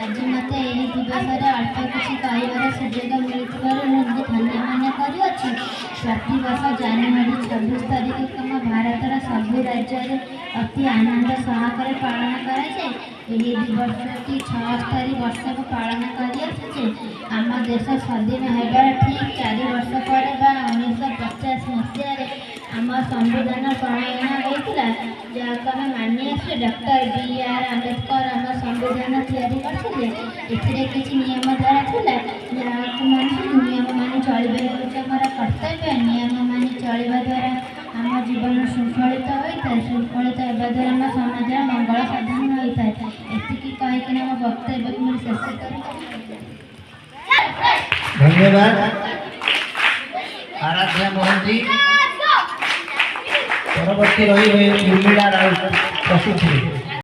आज मत यही दिवस अल्प किसी कहवर सुजोग मिलूर धन्य मन करुच्छी। प्रति वर्ष जनवरी 26 तारिख को भारतर सबु राज्य अति आनंद सहकार पालन कराए। दिवस 76 वर्ष को पालन कर आम देश स्वाधीन होबार ठीक 4 वर्ष पर 1950 मसीह आम संविधान प्रणयन होता जहाँ आम मानि आस। Doctor B R. आंबेडकर आम संविधान या किसी नियम द्वारा था जहाँ नियम मानि चलने हूँ कर्तव्य। नियम मानि चलवा द्वारा आम जीवन शृंखलित होता है। शृंखलित होगा द्वारा आम समाज मंगल साधन होता है। एति कहीकि आम वक्तव्य मुझे शेष कर धन्यवाद आराध्या मोहन जी। परवर्ती रही उर्मिला राउत प्रस्तुत।